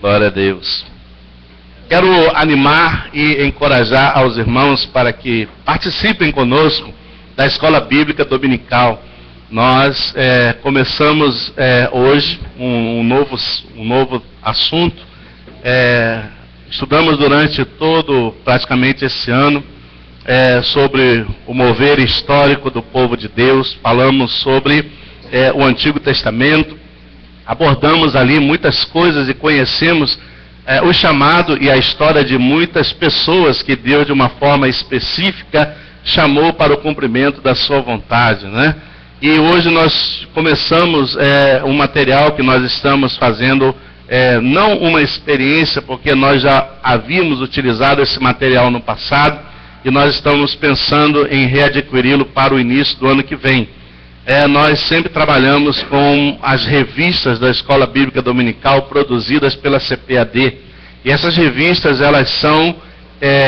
Glória a Deus. Quero animar e encorajar aos irmãos para que participem conosco da Escola Bíblica Dominical. Nós começamos hoje um novo assunto. Estudamos durante praticamente esse ano, sobre o mover histórico do povo de Deus. Falamos sobre o Antigo Testamento. Abordamos ali muitas coisas e conhecemos o chamado e a história de muitas pessoas que Deus, de uma forma específica, chamou para o cumprimento da sua vontade, né? E hoje nós começamos um material que nós estamos fazendo, não uma experiência, porque nós já havíamos utilizado esse material no passado, e nós estamos pensando em readquiri-lo para o início do ano que vem. Nós sempre trabalhamos com as revistas da Escola Bíblica Dominical produzidas pela CPAD. E essas revistas, elas são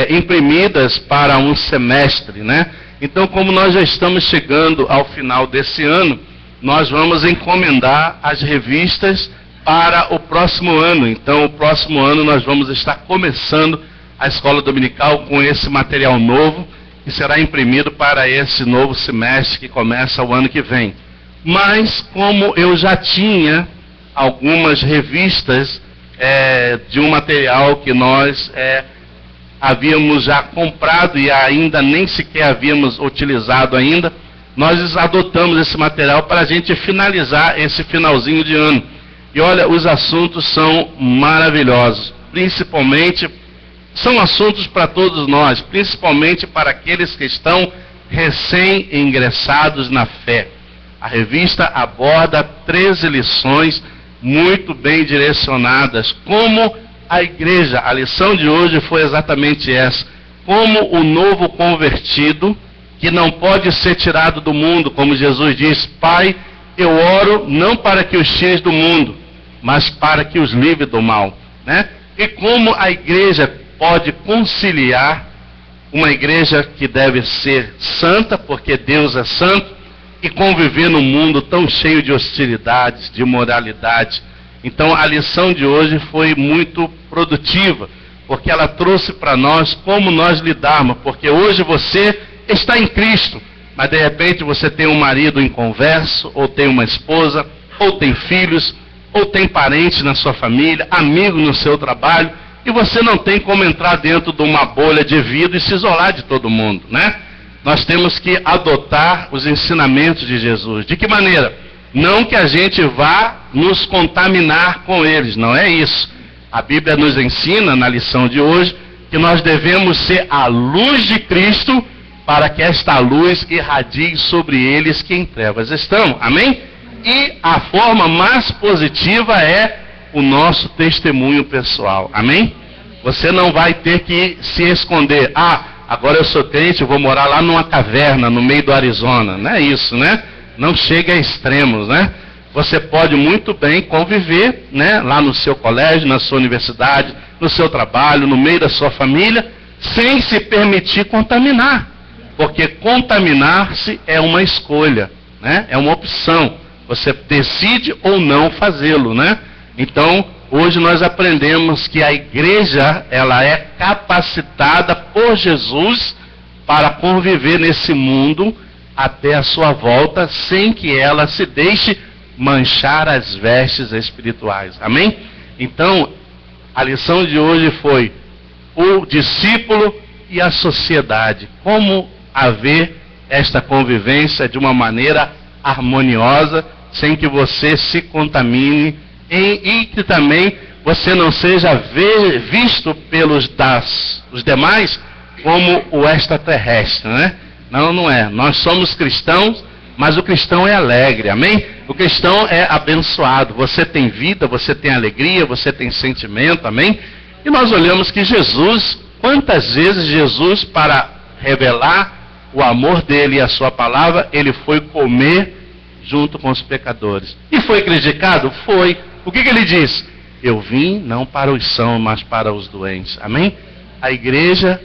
imprimidas para um semestre, né? Então, como nós já estamos chegando ao final desse ano, nós vamos encomendar as revistas para o próximo ano. Então, o próximo ano nós vamos estar começando a Escola Dominical com esse material novo, que será imprimido para esse novo semestre que começa o ano que vem. Mas, como eu já tinha algumas revistas de um material que nós havíamos já comprado e ainda nem sequer havíamos utilizado ainda, nós adotamos esse material para a gente finalizar esse finalzinho de ano. E olha, os assuntos são maravilhosos, principalmente são assuntos para todos nós, principalmente para aqueles que estão recém-ingressados na fé. A revista aborda 13 lições muito bem direcionadas. Como a igreja, a lição de hoje foi exatamente essa. Como o novo convertido, que não pode ser tirado do mundo, como Jesus diz: Pai, eu oro não para que os tires do mundo, mas para que os livre do mal, né? E como a igreja pode conciliar, uma igreja que deve ser santa, porque Deus é santo, e conviver num mundo tão cheio de hostilidades, de imoralidade. Então a lição de hoje foi muito produtiva, porque ela trouxe para nós como nós lidarmos, porque hoje você está em Cristo, mas de repente você tem um marido inconverso, ou tem uma esposa, ou tem filhos, ou tem parentes na sua família, amigos no seu trabalho, e você não tem como entrar dentro de uma bolha de vida e se isolar de todo mundo, né? Nós temos que adotar os ensinamentos de Jesus. De que maneira? Não que a gente vá nos contaminar com eles, não é isso. A Bíblia nos ensina, na lição de hoje, que nós devemos ser a luz de Cristo, para que esta luz irradie sobre eles que em trevas estão. Amém? E a forma mais positiva é o nosso testemunho pessoal. Amém? Você não vai ter que se esconder. Agora eu sou crente, eu vou morar lá numa caverna no meio do Arizona. Não é isso, né? Não chega a extremos, né? Você pode muito bem conviver, né, lá no seu colégio, na sua universidade, no seu trabalho, no meio da sua família, sem se permitir contaminar. Porque contaminar-se é uma escolha, né? É uma opção. Você decide ou não fazê-lo, né? Então, hoje nós aprendemos que a igreja, ela é capacitada por Jesus para conviver nesse mundo até a sua volta, sem que ela se deixe manchar as vestes espirituais. Amém? Então, a lição de hoje foi o discípulo e a sociedade. Como haver esta convivência de uma maneira harmoniosa, sem que você se contamine, e que também você não seja visto pelos os demais como o extraterrestre, né? Não é. Nós somos cristãos, mas o cristão é alegre, amém? O cristão é abençoado. Você tem vida, você tem alegria, você tem sentimento, amém? E nós olhamos que Jesus, quantas vezes Jesus, para revelar o amor dele e a sua palavra, ele foi comer junto com os pecadores. E foi criticado? Foi. O que ele diz? Eu vim não para os sãos, mas para os doentes. Amém? A igreja,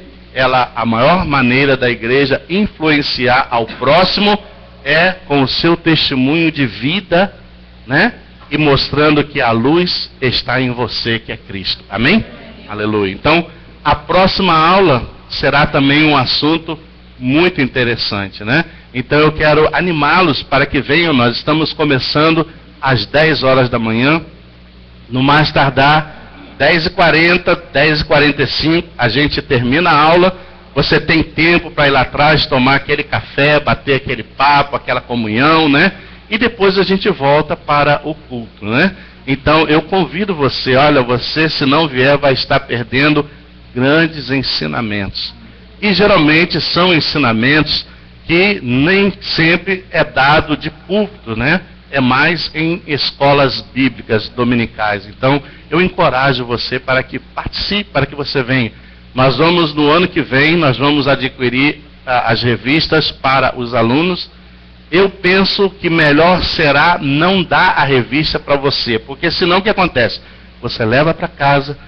a maior maneira da igreja influenciar ao próximo é com o seu testemunho de vida, né? e mostrando que a luz está em você, que é Cristo. Amém? Aleluia. Então, a próxima aula será também um assunto muito interessante, né? Então eu quero animá-los para que venham. Nós estamos começando às 10 horas da manhã, no mais tardar 10h40, 10h45, a gente termina a aula. Você tem tempo para ir lá atrás, tomar aquele café, bater aquele papo, aquela comunhão, né? E depois a gente volta para o culto, né? Então eu convido você, olha, você se não vier vai estar perdendo grandes ensinamentos. E geralmente são ensinamentos que nem sempre é dado de púlpito, né? É mais em escolas bíblicas dominicais. Então eu encorajo você para que participe, para que você venha. Nós vamos, no ano que vem, nós vamos adquirir as revistas para os alunos. Eu penso que melhor será não dar a revista para você, porque senão o que acontece? Você leva para casa,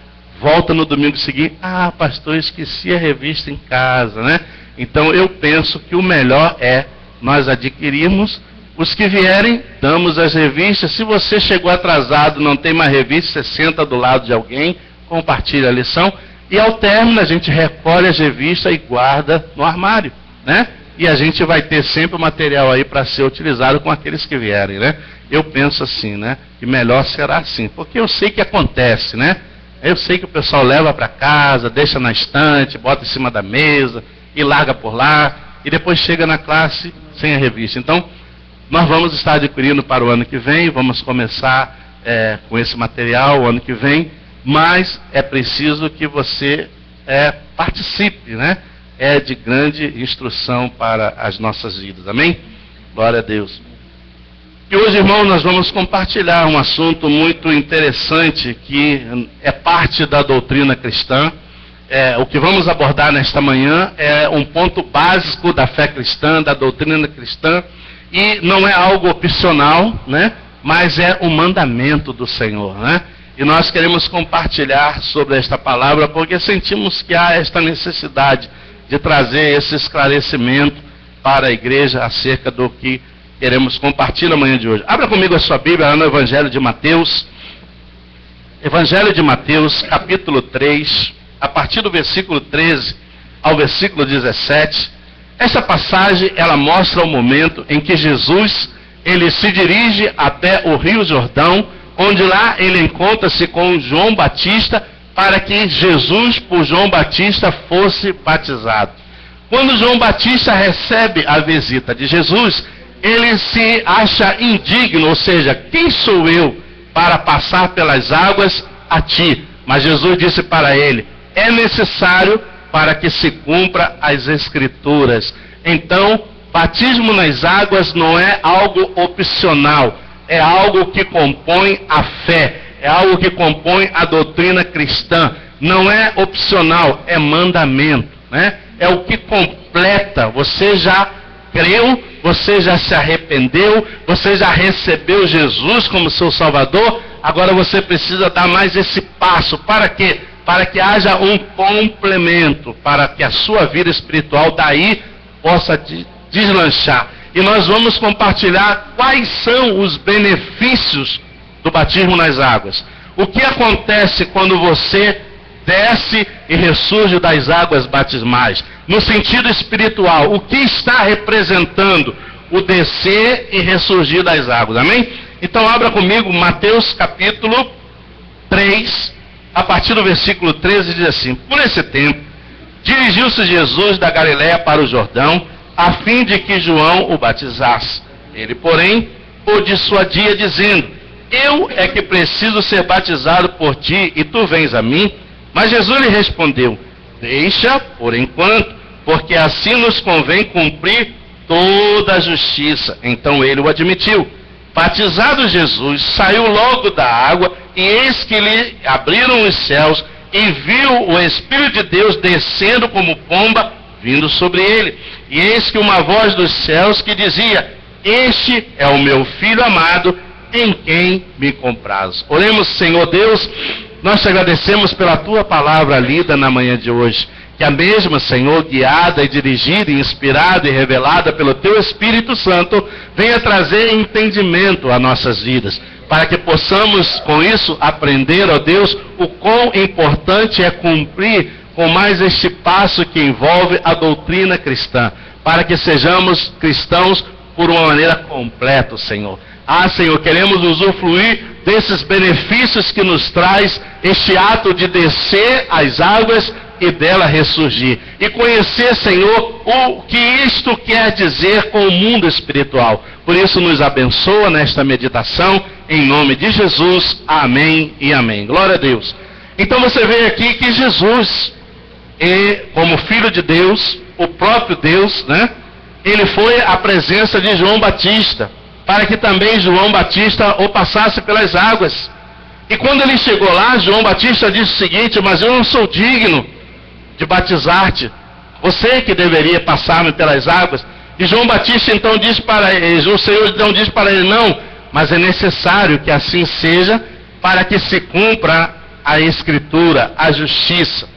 volta no domingo seguinte, pastor, eu esqueci a revista em casa, né? Então eu penso que o melhor é nós adquirirmos. Os que vierem, damos as revistas. Se você chegou atrasado, não tem mais revista, você senta do lado de alguém, compartilha a lição, e ao término a gente recolhe as revistas e guarda no armário, né? E a gente vai ter sempre o material aí para ser utilizado com aqueles que vierem, né? Eu penso assim, né? Que melhor será assim, porque eu sei que acontece, né? Eu sei que o pessoal leva para casa, deixa na estante, bota em cima da mesa e larga por lá, e depois chega na classe sem a revista. Então, nós vamos estar adquirindo para o ano que vem, vamos começar com esse material o ano que vem, mas é preciso que você participe, né? É de grande instrução para as nossas vidas. Amém? Glória a Deus. E hoje, irmão, nós vamos compartilhar um assunto muito interessante que é parte da doutrina cristã. O que vamos abordar nesta manhã é um ponto básico da fé cristã, da doutrina cristã, e não é algo opcional, né? Mas é um mandamento do Senhor, né? E nós queremos compartilhar sobre esta palavra porque sentimos que há esta necessidade de trazer esse esclarecimento para a igreja acerca do que queremos compartilhar amanhã de hoje. Abra comigo a sua Bíblia lá no Evangelho de Mateus. Evangelho de Mateus, capítulo 3, a partir do versículo 13 ao versículo 17. Essa passagem, ela mostra o momento em que Jesus, ele se dirige até o Rio Jordão, onde lá ele encontra-se com João Batista, para que Jesus, por João Batista, fosse batizado. Quando João Batista recebe a visita de Jesus, ele se acha indigno, ou seja, quem sou eu para passar pelas águas a ti? Mas Jesus disse para ele, é necessário para que se cumpra as Escrituras. Então, batismo nas águas não é algo opcional, é algo que compõe a fé. É algo que compõe a doutrina cristã. Não é opcional, é mandamento, né? É o que completa. Você já creu, você já se arrependeu, você já recebeu Jesus como seu Salvador. Agora você precisa dar mais esse passo. Para quê? Para que haja um complemento, para que a sua vida espiritual daí possa deslanchar. E nós vamos compartilhar quais são os benefícios do batismo nas águas. O que acontece quando você desce e ressurge das águas batismais? No sentido espiritual, o que está representando o descer e ressurgir das águas? Amém? Então abra comigo Mateus capítulo 3, a partir do versículo 13, diz assim: por esse tempo, dirigiu-se Jesus da Galiléia para o Jordão, a fim de que João o batizasse. Ele, porém, o dissuadia, dizendo: eu é que preciso ser batizado por ti, e tu vens a mim? Mas Jesus lhe respondeu: deixa por enquanto, porque assim nos convém cumprir toda a justiça. Então ele o admitiu. Batizado Jesus, saiu logo da água, e eis que lhe abriram os céus, e viu o Espírito de Deus descendo como pomba, vindo sobre ele. E eis que uma voz dos céus que dizia: este é o meu Filho amado, em quem me comprazo. Oremos. Senhor Deus, nós te agradecemos pela tua palavra lida na manhã de hoje. Que a mesma, Senhor, guiada e dirigida, inspirada e revelada pelo Teu Espírito Santo, venha trazer entendimento a nossas vidas, para que possamos, com isso, aprender, ó Deus, o quão importante é cumprir com mais este passo que envolve a doutrina cristã, para que sejamos cristãos por uma maneira completa, Senhor. Senhor, queremos usufruir desses benefícios que nos traz este ato de descer as águas e dela ressurgir. E conhecer, Senhor, o que isto quer dizer com o mundo espiritual. Por isso nos abençoa nesta meditação, em nome de Jesus. Amém e amém. Glória a Deus. Então você vê aqui que Jesus, como Filho de Deus, o próprio Deus, né? Ele foi à presença de João Batista, para que também João Batista o passasse pelas águas. E quando ele chegou lá, João Batista disse o seguinte: mas eu não sou digno de batizar-te, você que deveria passar-me pelas águas. E João Batista então disse para ele, o Senhor então disse para ele: não, mas é necessário que assim seja, para que se cumpra a Escritura, a justiça.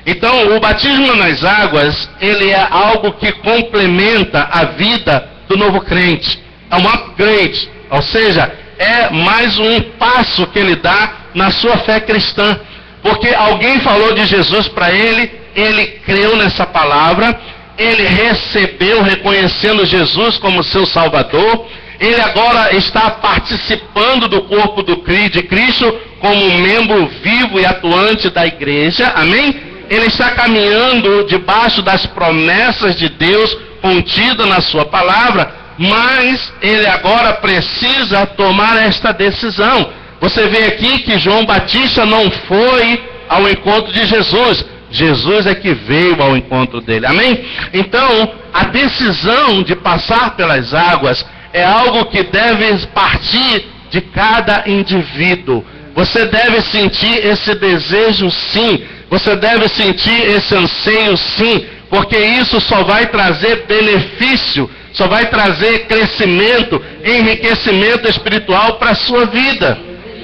Então o batismo nas águas, ele é algo que complementa a vida do novo crente. É um upgrade, ou seja, é mais um passo que ele dá na sua fé cristã. Porque alguém falou de Jesus para ele, ele creu nessa palavra, ele recebeu reconhecendo Jesus como seu Salvador, ele agora está participando do corpo de Cristo como um membro vivo e atuante da igreja, amém? Ele está caminhando debaixo das promessas de Deus contidas na sua palavra, mas ele agora precisa tomar esta decisão. Você vê aqui que João Batista não foi ao encontro de Jesus. Jesus é que veio ao encontro dele. Amém? Então, a decisão de passar pelas águas é algo que deve partir de cada indivíduo. Você deve sentir esse desejo, sim. Você deve sentir esse anseio, sim. Porque isso só vai trazer benefício, só vai trazer crescimento, enriquecimento espiritual para a sua vida.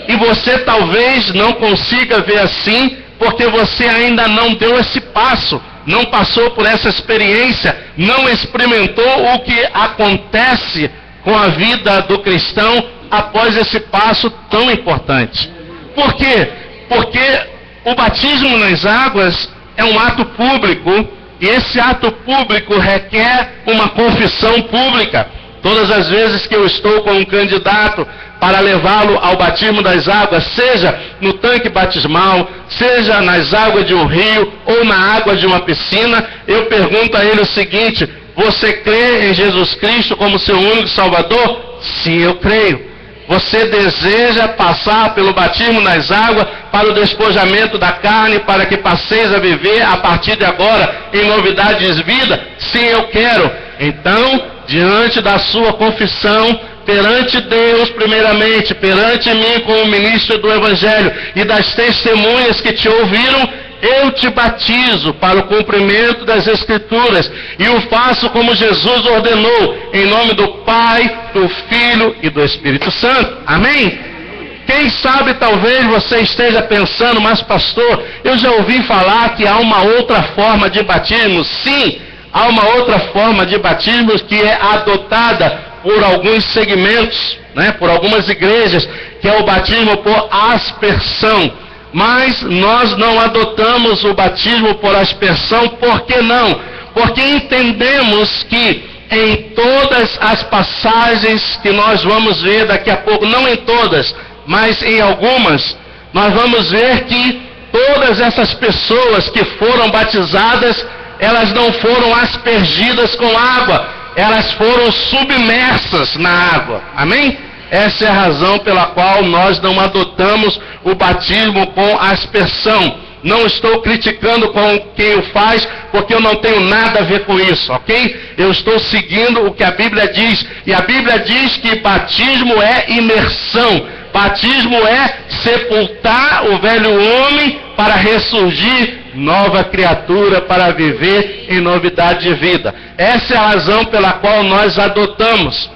E você talvez não consiga ver assim, porque você ainda não deu esse passo, não passou por essa experiência, não experimentou o que acontece com a vida do cristão após esse passo tão importante. Por quê? Porque o batismo nas águas é um ato público, e esse ato público requer uma confissão pública. Todas as vezes que eu estou com um candidato para levá-lo ao batismo das águas, seja no tanque batismal, seja nas águas de um rio ou na água de uma piscina, eu pergunto a ele o seguinte: você crê em Jesus Cristo como seu único Salvador? Sim, eu creio. Você deseja passar pelo batismo nas águas para o despojamento da carne, para que passeis a viver a partir de agora em novidades de vida? Sim, eu quero. Então, diante da sua confissão, perante Deus primeiramente, perante mim como ministro do Evangelho e das testemunhas que te ouviram, eu te batizo para o cumprimento das Escrituras e o faço como Jesus ordenou, em nome do Pai, do Filho e do Espírito Santo. Amém? Quem sabe talvez você esteja pensando: mas pastor, eu já ouvi falar que há uma outra forma de batismo. Sim, há uma outra forma de batismo que é adotada por alguns segmentos, por algumas igrejas, que é o batismo por aspersão. Mas nós não adotamos o batismo por aspersão. Por que não? Porque entendemos que em todas as passagens que nós vamos ver daqui a pouco, não em todas, mas em algumas, nós vamos ver que todas essas pessoas que foram batizadas, elas não foram aspergidas com água, elas foram submersas na água. Amém? Essa é a razão pela qual nós não adotamos o batismo com aspersão. Não estou criticando com quem o faz, porque eu não tenho nada a ver com isso, ok? Eu estou seguindo o que a Bíblia diz. E a Bíblia diz que batismo é imersão. Batismo é sepultar o velho homem para ressurgir nova criatura, para viver em novidade de vida. Essa é a razão pela qual nós adotamos.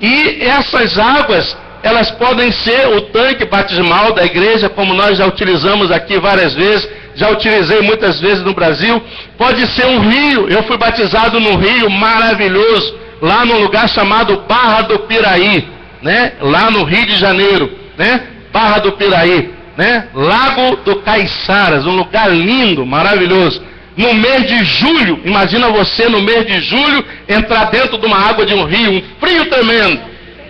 E essas águas, elas podem ser o tanque batismal da igreja, como nós já utilizamos aqui várias vezes já utilizei muitas vezes no Brasil. Pode ser um rio. Eu fui batizado num rio maravilhoso, lá num lugar chamado Barra do Piraí, né? Lá no Rio de Janeiro, né? Barra do Piraí, né? Lago do Caiçaras, um lugar lindo, maravilhoso. No mês de julho, imagina você no mês de julho entrar dentro de uma água de um rio, um frio tremendo,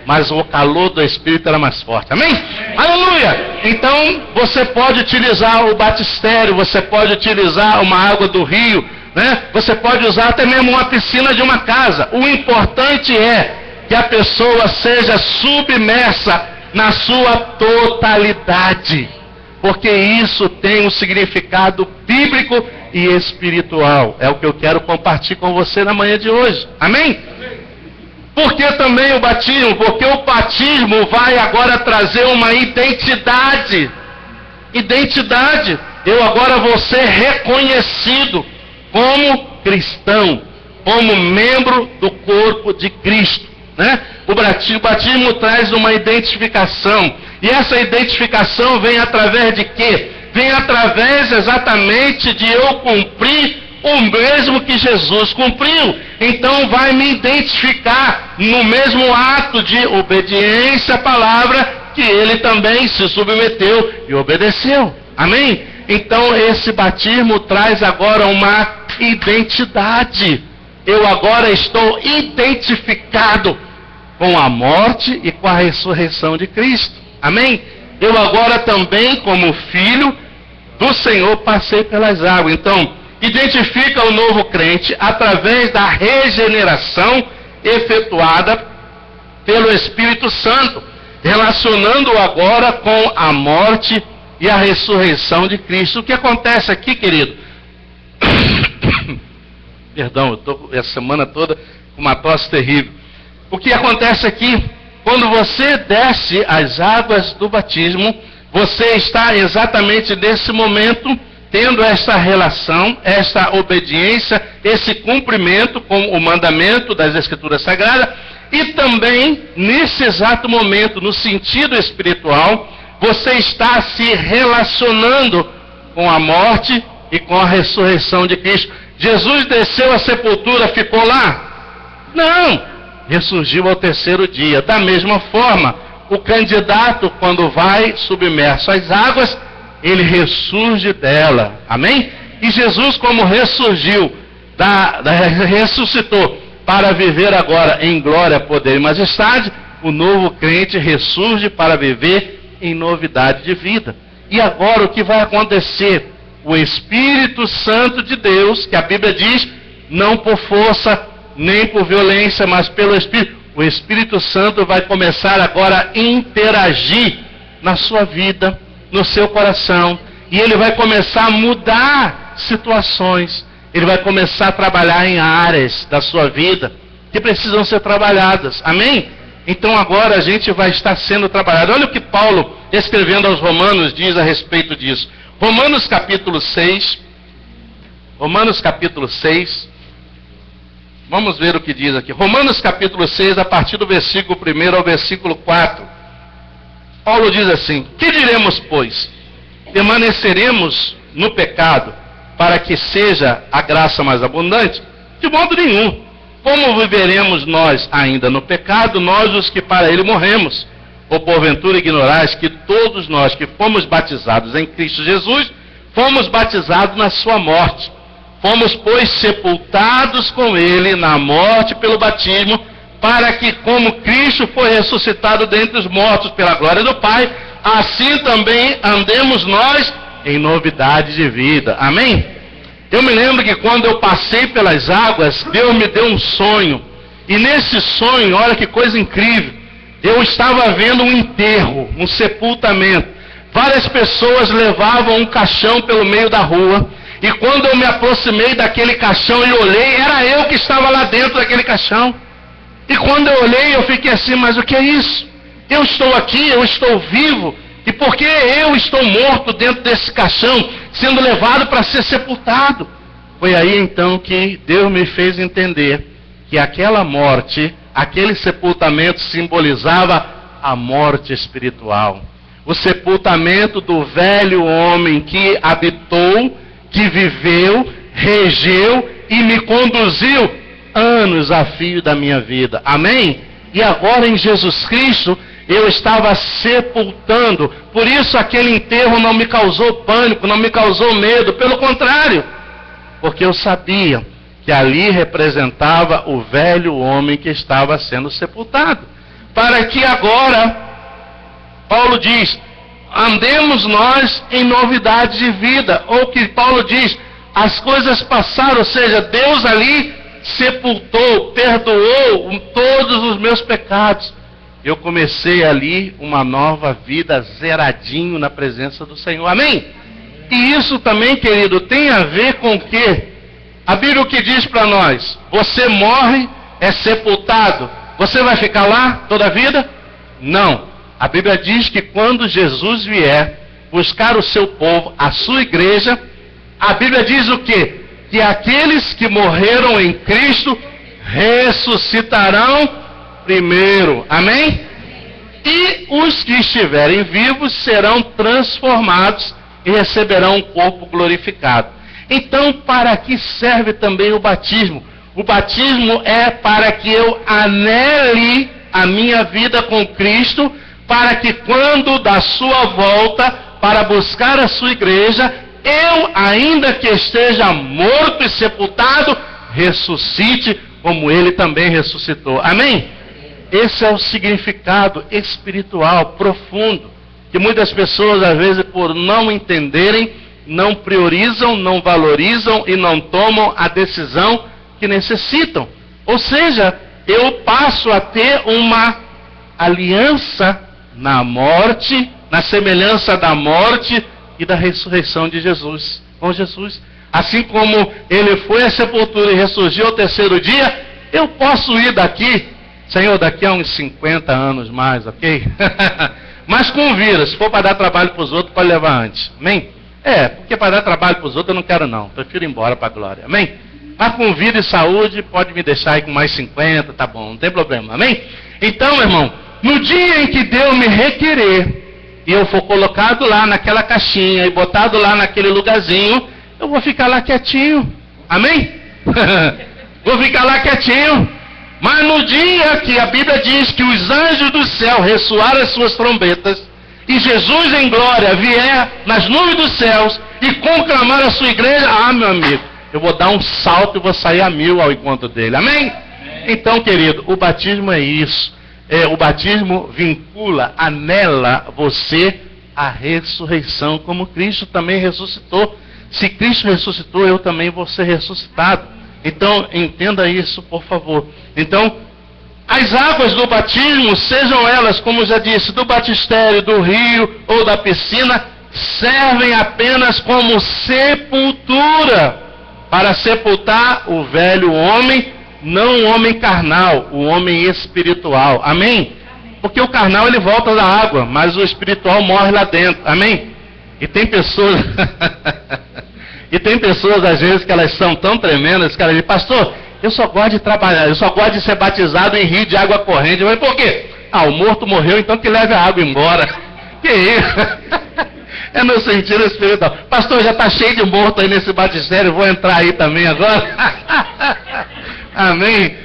mas o calor do Espírito era mais forte, amém? Aleluia! Então você pode utilizar o batistério, você pode utilizar uma água do rio, né? Você pode usar até mesmo uma piscina de uma casa. O importante é que a pessoa seja submersa na sua totalidade, porque isso tem um significado bíblico e espiritual. É o que eu quero compartilhar com você na manhã de hoje, amém? Por que também o batismo? Porque o batismo vai agora trazer uma identidade. Identidade. Eu agora vou ser reconhecido como cristão, como membro do corpo de Cristo, né? O batismo traz uma identificação. E essa identificação vem através de quê? Vem através exatamente de eu cumprir o mesmo que Jesus cumpriu. Então vai me identificar no mesmo ato de obediência à palavra que ele também se submeteu e obedeceu. Amém? Então esse batismo traz agora uma identidade. Eu agora estou identificado com a morte e com a ressurreição de Cristo. Amém? Eu agora também, como filho do Senhor, passei pelas águas. Então, identifica o novo crente através da regeneração efetuada pelo Espírito Santo, relacionando-o agora com a morte e a ressurreição de Cristo. O que acontece aqui, querido? Perdão, eu estou essa semana toda com uma tosse terrível. O que acontece aqui? Quando você desce as águas do batismo, você está exatamente nesse momento tendo essa relação, essa obediência, esse cumprimento com o mandamento das Escrituras Sagradas, e também, nesse exato momento, no sentido espiritual, você está se relacionando com a morte e com a ressurreição de Cristo. Jesus desceu à sepultura, ficou lá? Não! Ressurgiu ao terceiro dia. Da mesma forma, o candidato, quando vai submerso às águas, ele ressurge dela. Amém? E Jesus, como ressurgiu, ressuscitou para viver agora em glória, poder e majestade, o novo crente ressurge para viver em novidade de vida. E agora o que vai acontecer? O Espírito Santo de Deus, que a Bíblia diz, não por força, nem por violência, mas pelo Espírito. O Espírito Santo vai começar agora a interagir na sua vida, no seu coração, e ele vai começar a mudar situações. Ele vai começar a trabalhar em áreas da sua vida que precisam ser trabalhadas. Amém? Então agora a gente vai estar sendo trabalhado. Olha o que Paulo, escrevendo aos Romanos, diz a respeito disso. Romanos capítulo 6. Romanos capítulo 6. Vamos ver o que diz aqui. Romanos capítulo 6, a partir do versículo 1 ao versículo 4. Paulo diz assim: que diremos, pois? Permaneceremos no pecado para que seja a graça mais abundante? De modo nenhum. Como viveremos nós ainda no pecado, nós os que para ele morremos? Ou porventura ignorais que todos nós que fomos batizados em Cristo Jesus, fomos batizados na sua morte? Fomos, pois, sepultados com ele na morte pelo batismo, para que, como Cristo foi ressuscitado dentre os mortos pela glória do Pai, assim também andemos nós em novidade de vida. Amém? Eu me lembro que quando eu passei pelas águas, Deus me deu um sonho. E nesse sonho, olha que coisa incrível, eu estava vendo um enterro, um sepultamento. Várias pessoas levavam um caixão pelo meio da rua. E quando eu me aproximei daquele caixão e olhei, era eu que estava lá dentro daquele caixão. E quando eu olhei, eu fiquei assim, mas o que é isso? Eu estou aqui, eu estou vivo. E por que eu estou morto dentro desse caixão, sendo levado para ser sepultado? Foi aí então que Deus me fez entender que aquela morte, aquele sepultamento simbolizava a morte espiritual. o sepultamento do velho homem que habitou, que viveu, regeu e me conduziu anos a fio da minha vida. Amém? E agora em Jesus Cristo eu estava sepultando. Por isso aquele enterro não me causou pânico, não me causou medo. Pelo contrário, porque eu sabia que ali representava o velho homem que estava sendo sepultado. Para que agora, Paulo diz, andemos nós em novidade de vida. Ou que Paulo diz, as coisas passaram, ou seja, Deus ali sepultou, perdoou todos os meus pecados. Eu comecei ali uma nova vida, zeradinho na presença do Senhor. Amém? E isso também, querido, tem a ver com o quê? A Bíblia o que diz para nós? Você morre, é sepultado. Você vai ficar lá toda a vida? Não. A Bíblia diz que quando Jesus vier buscar o seu povo, a sua igreja, a Bíblia diz o quê? Que aqueles que morreram em Cristo ressuscitarão primeiro. Amém? E os que estiverem vivos serão transformados e receberão um corpo glorificado. Então, para que serve também o batismo? O batismo é para que eu anele a minha vida com Cristo, para que quando da sua volta para buscar a sua igreja, eu, ainda que esteja morto e sepultado, ressuscite como ele também ressuscitou. Amém? Esse é o significado espiritual profundo, que muitas pessoas, às vezes, por não entenderem, não priorizam, não valorizam e não tomam a decisão que necessitam. Ou seja, eu passo a ter uma aliança na morte, na semelhança da morte e da ressurreição de Jesus, com Jesus. Assim como ele foi à sepultura e ressurgiu ao terceiro dia, eu posso ir daqui, Senhor, daqui a uns 50 anos mais, ok? Mas convida, se for para dar trabalho para os outros, pode levar antes. Amém? Porque para dar trabalho para os outros eu não quero não. Prefiro ir embora para a glória. Amém? Mas com vida e saúde, pode me deixar aí com mais 50, tá bom, não tem problema. Amém? Então, meu irmão, no dia em que Deus me requerer, e eu for colocado lá naquela caixinha, e botado lá naquele lugarzinho, eu vou ficar lá quietinho. Amém? Vou ficar lá quietinho. Mas no dia que a Bíblia diz que os anjos do céu ressoaram as suas trombetas, e Jesus em glória vier nas nuvens dos céus e conclamar a sua igreja, meu amigo, eu vou dar um salto e vou sair a 1000 ao encontro dele. Amém? Então, querido, o batismo é isso. O batismo vincula, anela você à ressurreição, como Cristo também ressuscitou. Se Cristo ressuscitou, eu também vou ser ressuscitado. Então, entenda isso, por favor. Então, as águas do batismo, sejam elas, como já disse, do batistério, do rio ou da piscina, servem apenas como sepultura, para sepultar o velho homem, não o homem carnal, o homem espiritual. Amém? Porque o carnal ele volta da água, mas o espiritual morre lá dentro. Amém? E tem pessoas... E tem pessoas, às vezes, que elas são tão tremendas, que elas dizem, pastor, eu só gosto de trabalhar, eu só gosto de ser batizado em rio de água corrente. Mas por quê? O morto morreu, então que leve a água embora. Que isso? É no sentido espiritual. Pastor, já está cheio de morto aí nesse batistério, vou entrar aí também agora. Amém?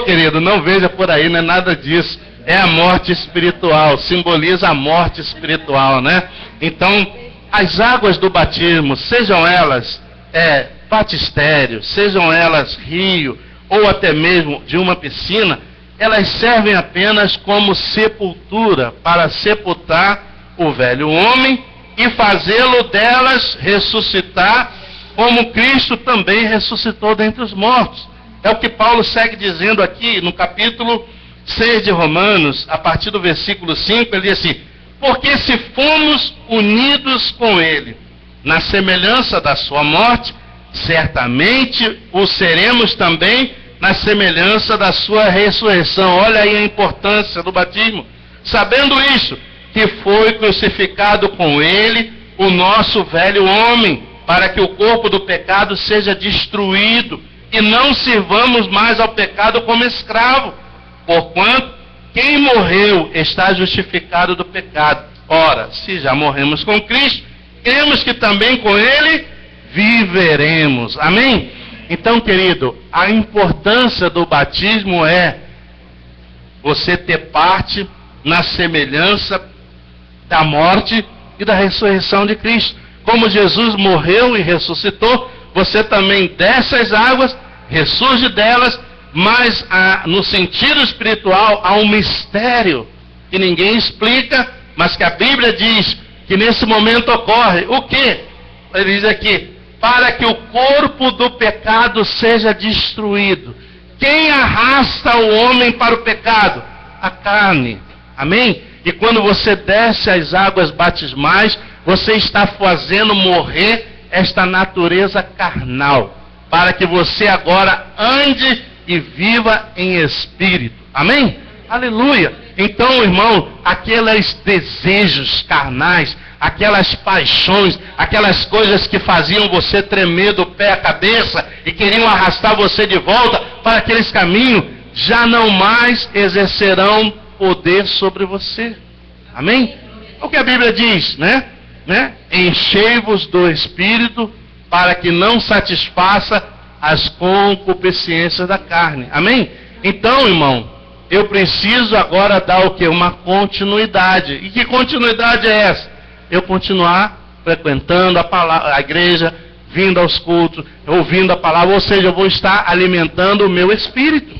Querido, não veja por aí, não é nada disso. É a morte espiritual, simboliza a morte espiritual, né? Então, as águas do batismo, sejam elas batistério, sejam elas rio, ou até mesmo de uma piscina, elas servem apenas como sepultura, para sepultar o velho homem e fazê-lo delas ressuscitar, como Cristo também ressuscitou dentre os mortos. É o que Paulo segue dizendo aqui no capítulo 6 de Romanos, a partir do versículo 5, ele diz assim, porque se fomos unidos com ele na semelhança da sua morte, certamente o seremos também na semelhança da sua ressurreição. Olha aí a importância do batismo. Sabendo isso, que foi crucificado com ele o nosso velho homem, para que o corpo do pecado seja destruído, e não sirvamos mais ao pecado como escravo, porquanto quem morreu está justificado do pecado. Ora, se já morremos com Cristo, cremos que também com Ele viveremos. Amém? Então, querido, a importância do batismo é você ter parte na semelhança da morte e da ressurreição de Cristo. Como Jesus morreu e ressuscitou, você também desce as águas, ressurge delas, mas no sentido espiritual há um mistério que ninguém explica, mas que a Bíblia diz que nesse momento ocorre. O quê? Ele diz aqui, para que o corpo do pecado seja destruído. Quem arrasta o homem para o pecado? A carne. Amém? E quando você desce as águas batismais, você está fazendo morrer esta natureza carnal, para que você agora ande e viva em espírito. Amém? Aleluia! Então, irmão, aqueles desejos carnais, aquelas paixões, aquelas coisas que faziam você tremer do pé à cabeça e queriam arrastar você de volta para aqueles caminhos, já não mais exercerão poder sobre você. Amém? O que a Bíblia diz, né? Enchei-vos do Espírito para que não satisfaça as concupiscências da carne. Amém? Então, irmão, eu preciso agora dar o quê? Uma continuidade. E que continuidade é essa? Eu continuar frequentando a igreja, vindo aos cultos, ouvindo a palavra, ou seja, eu vou estar alimentando o meu espírito.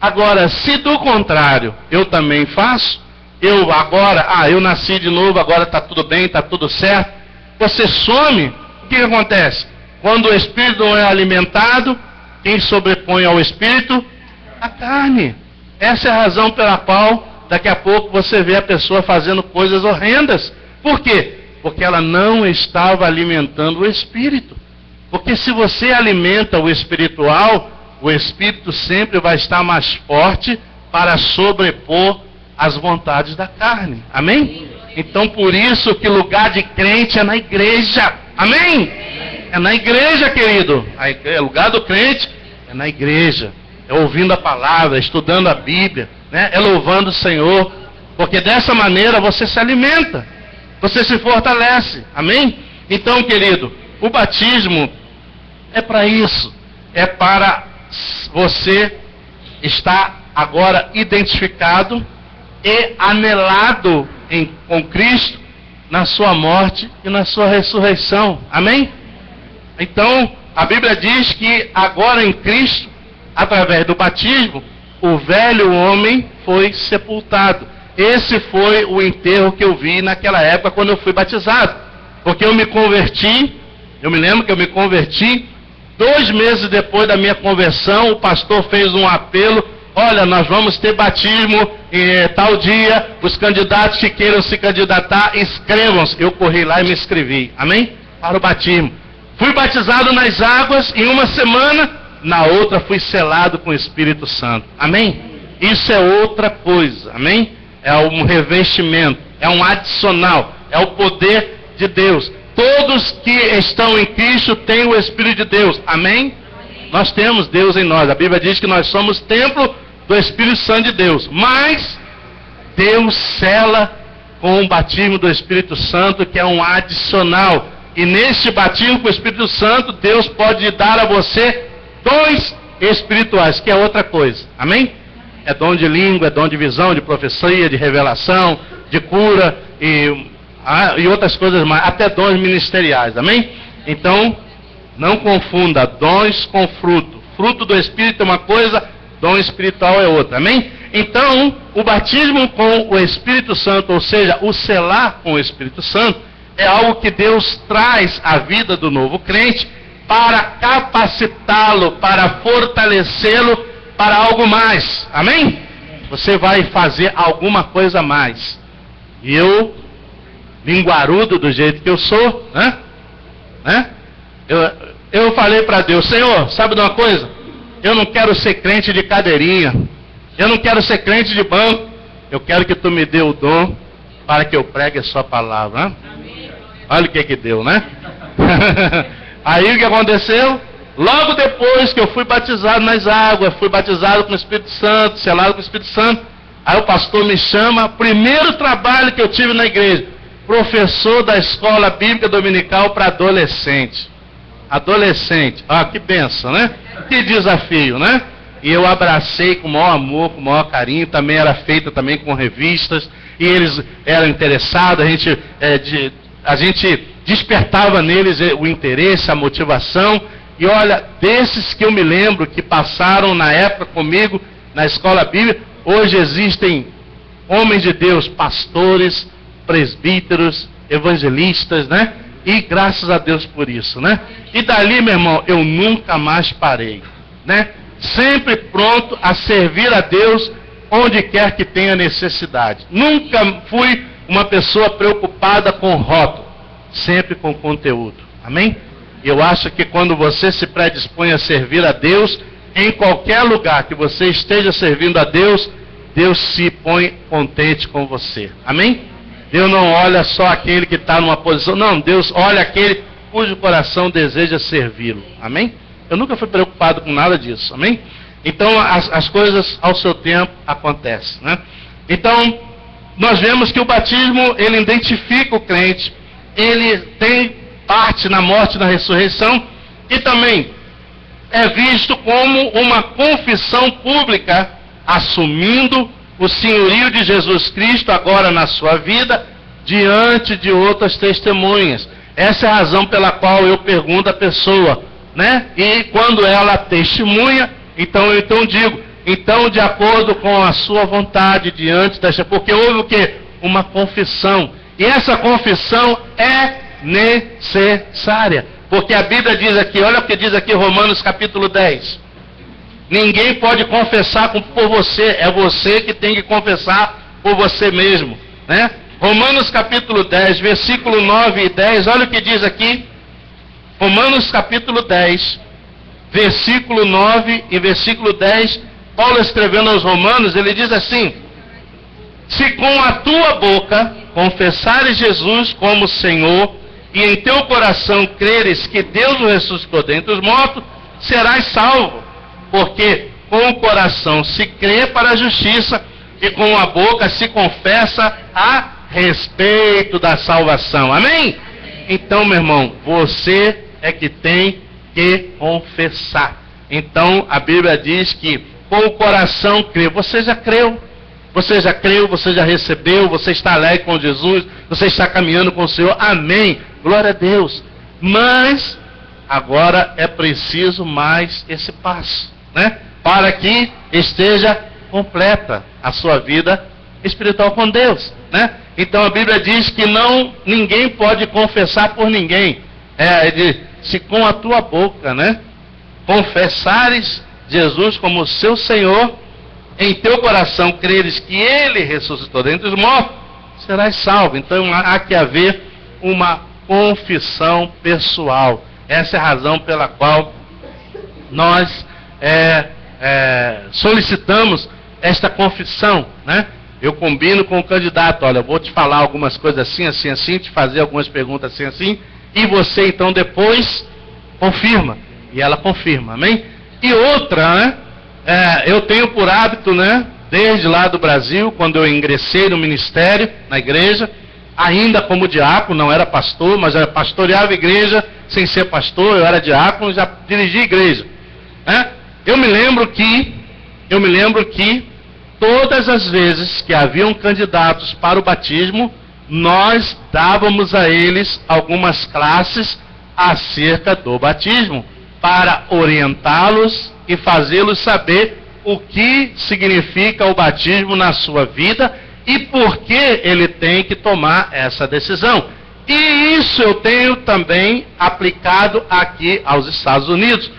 Agora, se do contrário, eu também faço, eu nasci de novo, agora está tudo bem, está tudo certo, você some, o que acontece? Quando o espírito não é alimentado, quem sobrepõe ao espírito? A carne. Essa é a razão pela qual, daqui a pouco, você vê a pessoa fazendo coisas horrendas. Por quê? Porque ela não estava alimentando o espírito. Porque se você alimenta o espiritual, o espírito sempre vai estar mais forte para sobrepor as vontades da carne. Amém? Então, por isso que lugar de crente é na igreja. Amém? É na igreja, querido. O lugar do crente é na igreja. É ouvindo a palavra, estudando a Bíblia, né? É louvando o Senhor. Porque dessa maneira você se alimenta. Você se fortalece. Amém? Então, querido, o batismo é para isso. É para você estar agora identificado e anelado com Cristo na sua morte e na sua ressurreição. Amém? Então, a Bíblia diz que agora em Cristo, através do batismo, o velho homem foi sepultado. Esse foi o enterro que eu vi naquela época quando eu fui batizado. Porque eu me converti, eu me lembro que eu me converti, 2 meses depois da minha conversão, o pastor fez um apelo: olha, nós vamos ter batismo tal dia, os candidatos que queiram se candidatar, inscrevam-se. Eu corri lá e me inscrevi, amém? Para o batismo. Fui batizado nas águas, em uma semana, na outra fui selado com o Espírito Santo, amém? Isso é outra coisa, amém? É um revestimento, é um adicional, é o poder de Deus. Todos que estão em Cristo têm o Espírito de Deus, amém? Nós temos Deus em nós. A Bíblia diz que nós somos templo do Espírito Santo de Deus. Mas Deus sela com o batismo do Espírito Santo, que é um adicional. E nesse batismo com o Espírito Santo, Deus pode dar a você dons espirituais, que é outra coisa. Amém? É dom de língua, é dom de visão, de profecia, de revelação, de cura e outras coisas mais. Até dons ministeriais. Amém? Então, não confunda dons com fruto. Fruto do Espírito é uma coisa, dom espiritual é outra. Amém? Então, o batismo com o Espírito Santo, ou seja, o selar com o Espírito Santo, é algo que Deus traz à vida do novo crente para capacitá-lo, para fortalecê-lo para algo mais. Amém? Você vai fazer alguma coisa a mais. E eu, linguarudo do jeito que eu sou, eu falei para Deus: Senhor, sabe de uma coisa? Eu não quero ser crente de cadeirinha. Eu não quero ser crente de banco. Eu quero que tu me dê o dom para que eu pregue a sua palavra. Olha o que deu, né? Aí o que aconteceu? Logo depois que eu fui batizado nas águas, fui batizado com o Espírito Santo, selado com o Espírito Santo, aí o pastor me chama, primeiro trabalho que eu tive na igreja, professor da escola bíblica dominical para adolescente. Adolescente, que bênção, né? Que desafio, né? E eu abracei com o maior amor, com o maior carinho. Também era feita também com revistas, e eles eram interessados. A gente despertava neles o interesse, a motivação. E olha, desses que eu me lembro que passaram na época comigo na escola bíblica, hoje existem homens de Deus, pastores, presbíteros, evangelistas, né? E graças a Deus por isso, né? E dali, meu irmão, eu nunca mais parei, né? Sempre pronto a servir a Deus onde quer que tenha necessidade. Nunca fui uma pessoa preocupada com rótulo, sempre com conteúdo. Amém? Eu acho que quando você se predispõe a servir a Deus, em qualquer lugar que você esteja servindo a Deus, Deus se põe contente com você. Amém? Deus não olha só aquele que está numa posição, não, Deus olha aquele cujo coração deseja servi-lo. Amém? Eu nunca fui preocupado com nada disso. Amém? Então as coisas ao seu tempo acontecem, né? Então nós vemos que o batismo, ele identifica o crente, ele tem parte na morte e na ressurreição, e também é visto como uma confissão pública, assumindo o senhorio de Jesus Cristo agora na sua vida, diante de outras testemunhas. Essa é a razão pela qual eu pergunto à pessoa, né? E quando ela testemunha, então eu digo, então de acordo com a sua vontade, diante desta, porque houve o quê? Uma confissão. E essa confissão é necessária, porque a Bíblia diz aqui, olha o que diz aqui Romanos capítulo 10, ninguém pode confessar por você, é você que tem que confessar por você mesmo, né? Romanos capítulo 10, versículo 9 e 10, olha o que diz aqui, Romanos capítulo 10, versículo 9 e versículo 10, Paulo escrevendo aos Romanos, ele diz assim: se com a tua boca confessares Jesus como Senhor, e em teu coração creres que Deus o ressuscitou dentre os mortos, serás salvo. Porque com o coração se crê para a justiça, e com a boca se confessa a respeito da salvação. Amém? Então, meu irmão, você é que tem que confessar. Então, a Bíblia diz que com o coração crê. Você já creu? Você já creu, você já recebeu, você está alegre com Jesus, você está caminhando com o Senhor. Amém. Glória a Deus. Mas agora é preciso mais esse passo, né? Para que esteja completa a sua vida espiritual com Deus, né? Então a Bíblia diz que ninguém pode confessar por ninguém. Se com a tua boca, né, confessares Jesus como seu Senhor, em teu coração creres que Ele ressuscitou dentre os mortos, serás salvo. Então há que haver uma confissão pessoal. Essa é a razão pela qual nós solicitamos esta confissão, né? Eu combino com o candidato, olha, eu vou te falar algumas coisas assim, assim, assim, te fazer algumas perguntas assim, assim, e você então depois confirma. E ela confirma, amém? E outra, né? Eu tenho por hábito, né, desde lá do Brasil, quando eu ingressei no ministério, na igreja, ainda como diácono, não era pastor, mas eu pastoreava a igreja sem ser pastor, eu era diácono, já dirigi a igreja, né? Eu me lembro que todas as vezes que haviam candidatos para o batismo, nós dávamos a eles algumas classes acerca do batismo, para orientá-los e fazê-los saber o que significa o batismo na sua vida e por que ele tem que tomar essa decisão. E isso eu tenho também aplicado aqui aos Estados Unidos.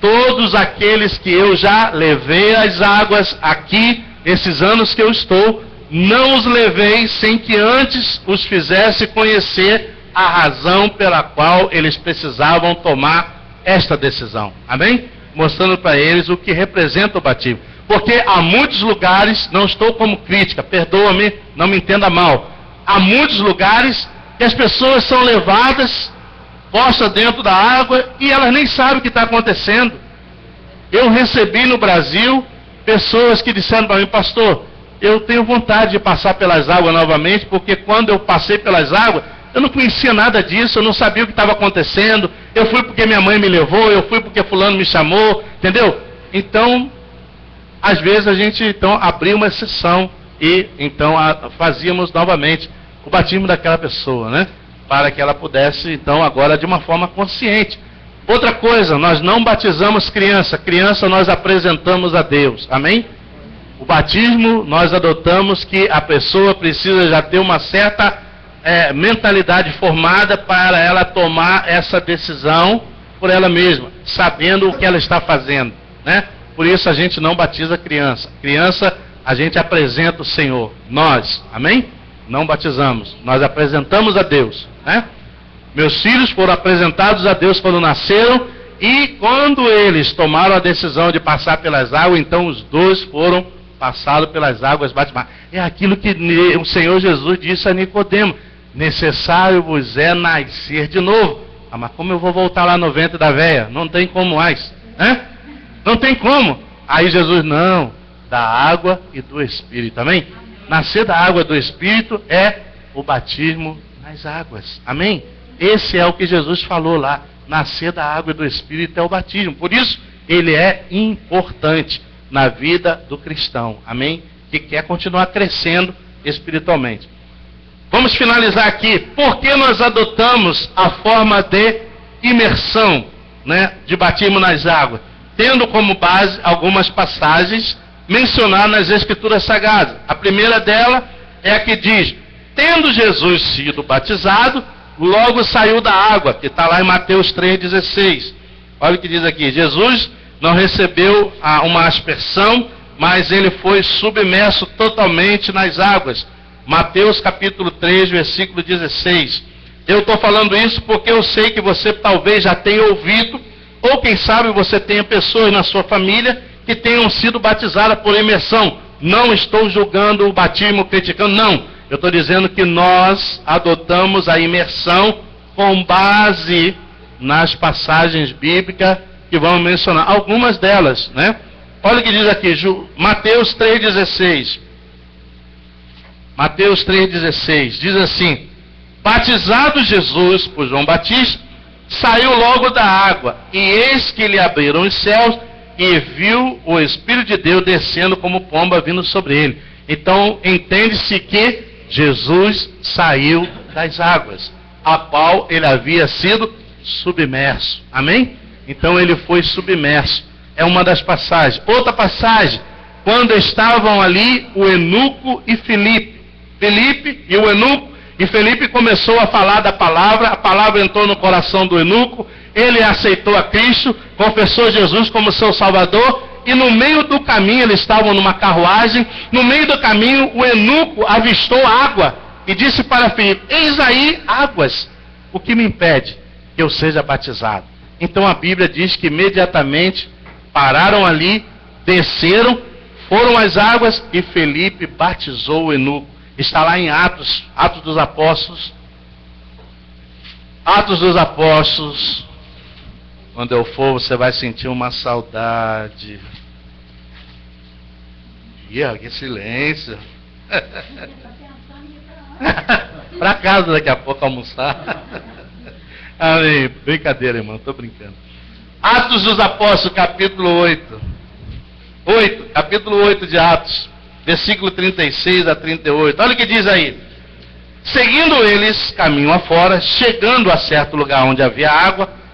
Todos aqueles que eu já levei às águas aqui, esses anos que eu estou, não os levei sem que antes os fizesse conhecer a razão pela qual eles precisavam tomar esta decisão. Amém? Mostrando para eles o que representa o batismo. Porque há muitos lugares, não estou como crítica, perdoa-me, não me entenda mal. Há muitos lugares que as pessoas são levadas, postas dentro da água e elas nem sabem o que está acontecendo. Eu recebi no Brasil pessoas que disseram para mim: pastor, eu tenho vontade de passar pelas águas novamente, porque quando eu passei pelas águas, eu não conhecia nada disso, eu não sabia o que estava acontecendo, eu fui porque minha mãe me levou, eu fui porque fulano me chamou, entendeu? Então, às vezes a gente então abria uma exceção e então fazíamos novamente o batismo daquela pessoa, né? Para que ela pudesse então agora de uma forma consciente. Outra coisa, nós não batizamos criança, criança nós apresentamos a Deus, amém? O batismo nós adotamos que a pessoa precisa já ter uma certa mentalidade formada para ela tomar essa decisão por ela mesma, sabendo o que ela está fazendo, né? Por isso a gente não batiza criança. Criança a gente apresenta o Senhor, nós, amém? Não batizamos, nós apresentamos a Deus, né? Meus filhos foram apresentados a Deus quando nasceram, e quando eles tomaram a decisão de passar pelas águas, então os dois foram passados pelas águas batismais. É aquilo que o Senhor Jesus disse a Nicodemo: necessário vos é nascer de novo. Ah, mas como eu vou voltar lá no ventre da véia? Não tem como mais, né? Não tem como. Aí Jesus, não, da água e do Espírito, amém? Nascer da água e do Espírito é o batismo nas águas, amém? Esse é o que Jesus falou lá, nascer da água e do Espírito é o batismo. Por isso, ele é importante na vida do cristão, amém? Que quer continuar crescendo espiritualmente. Vamos finalizar aqui. Por que nós adotamos a forma de imersão, né, de batismo nas águas? Tendo como base algumas passagens mencionadas nas Escrituras Sagradas. A primeira dela é a que diz: tendo Jesus sido batizado, logo saiu da água, que está lá em Mateus 3,16. Olha o que diz aqui: Jesus não recebeu uma aspersão, mas ele foi submerso totalmente nas águas. Mateus capítulo 3, versículo 16. Eu estou falando isso porque eu sei que você talvez já tenha ouvido, ou quem sabe você tenha pessoas na sua família que tenham sido batizadas por imersão. Não estou julgando o batismo, criticando, não. Eu estou dizendo que nós adotamos a imersão com base nas passagens bíblicas que vamos mencionar. Algumas delas, né? Olha o que diz aqui, Mateus 3,16. Mateus 3,16 diz assim: batizado Jesus por João Batista, saiu logo da água, e eis que lhe abriram os céus, e viu o Espírito de Deus descendo como pomba vindo sobre ele. Então, entende-se que Jesus saiu das águas, a qual ele havia sido submerso. Amém? Então ele foi submerso. É uma das passagens. Outra passagem, quando estavam ali o eunuco e Filipe. Filipe e o eunuco, e Filipe começou a falar da palavra, a palavra entrou no coração do eunuco, ele aceitou a Cristo, confessou Jesus como seu Salvador, e no meio do caminho, eles estavam numa carruagem, no meio do caminho o eunuco avistou água, e disse para Filipe: eis aí águas, o que me impede que eu seja batizado? Então a Bíblia diz que imediatamente pararam ali, desceram, foram às águas, e Filipe batizou o eunuco. Está lá em Atos dos Apóstolos. Atos dos Apóstolos. Quando eu for, você vai sentir uma saudade. Que silêncio. Para casa daqui a pouco almoçar. Amém. Brincadeira, irmão, estou brincando. Atos dos Apóstolos, capítulo 8. Capítulo 8 de Atos. Versículo 36 a 38. Olha o que diz aí. Seguindo eles, caminho afora, chegando a certo lugar onde havia água,